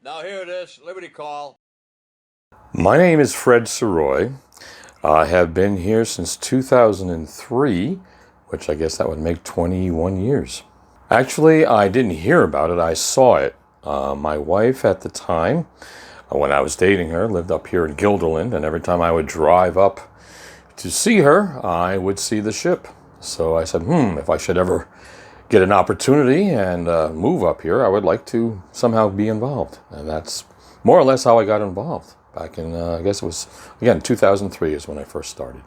Now here it is, Liberty Call. My name is Fred Soroy. I have been here since 2003, which I guess that would make 21 years. Actually, I didn't hear about it, I saw it. My wife at the time, when I was dating her, lived up here in Guilderland, and every time I would drive up to see her, I would see the ship. So I said, if I should ever get an opportunity and move up here, I would like to somehow be involved. And that's more or less how I got involved. Back in, I guess it was, again, 2003 is when I first started.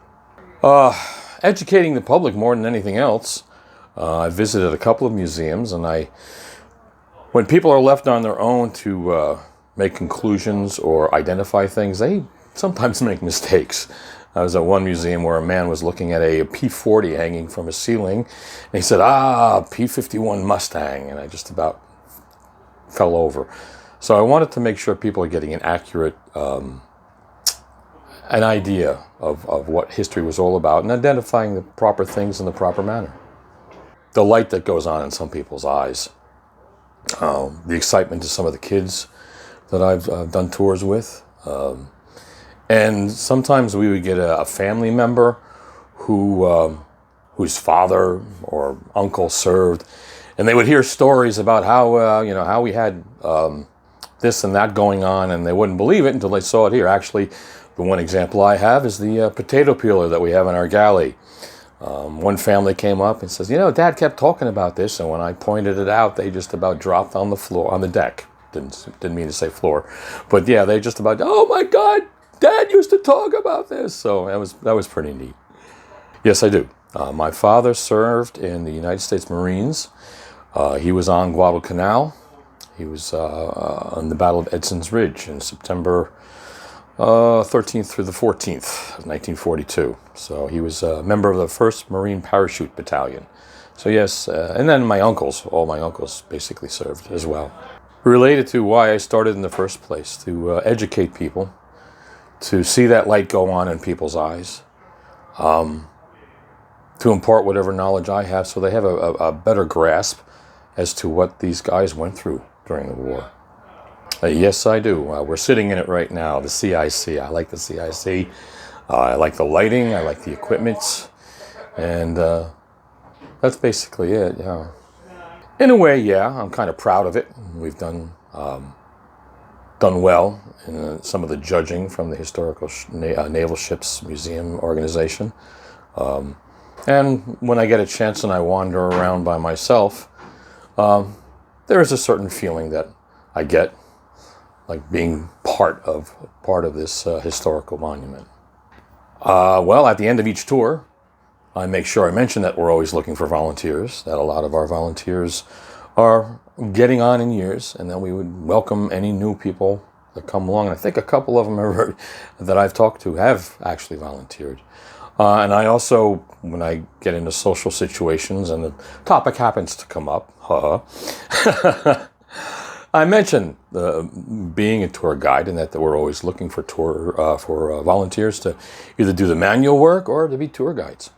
Educating the public more than anything else. I visited a couple of museums, and when people are left on their own to make conclusions or identify things, they sometimes make mistakes. I was at one museum where a man was looking at a P-40 hanging from a ceiling, and he said, P-51 Mustang, and I just about fell over. So I wanted to make sure people are getting an accurate, an idea of what history was all about and identifying the proper things in the proper manner. The light that goes on in some people's eyes, the excitement to some of the kids that I've done tours with, and sometimes we would get a family member whose father or uncle served, and they would hear stories about how we had this and that going on, and they wouldn't believe it until they saw it here. Actually, the one example I have is the potato peeler that we have in our galley. One family came up and says, Dad kept talking about this, and when I pointed it out, they just about dropped on the floor, on the deck. Didn't mean to say floor, but yeah, they just about, oh my God, Dad used to talk about this. So that was pretty neat. Yes, I do. My father served in the United States Marines. He was on Guadalcanal. He was on the Battle of Edson's Ridge in September 13th through the 14th of 1942. So he was a member of the 1st Marine Parachute Battalion. So yes, and then all my uncles basically served as well. Related to why I started in the first place, to educate people, to see that light go on in people's eyes, to impart whatever knowledge I have so they have a better grasp as to what these guys went through during the war. Yes, I do. We're sitting in it right now, the CIC. I like the CIC. I like the lighting. I like the equipment. And that's basically it, yeah. In a way, yeah, I'm kind of proud of it. We've done well in some of the judging from the Historical Naval Ships Museum organization. And when I get a chance and I wander around by myself, there is a certain feeling that I get, like being part of this historical monument. Well, at the end of each tour, I make sure I mention that we're always looking for volunteers, that a lot of our volunteers are getting on in years, and that we would welcome any new people that come along. And I think a couple of them that I've talked to have actually volunteered. And I also, when I get into social situations and the topic happens to come up, I mention being a tour guide and that we're always looking for volunteers to either do the manual work or to be tour guides.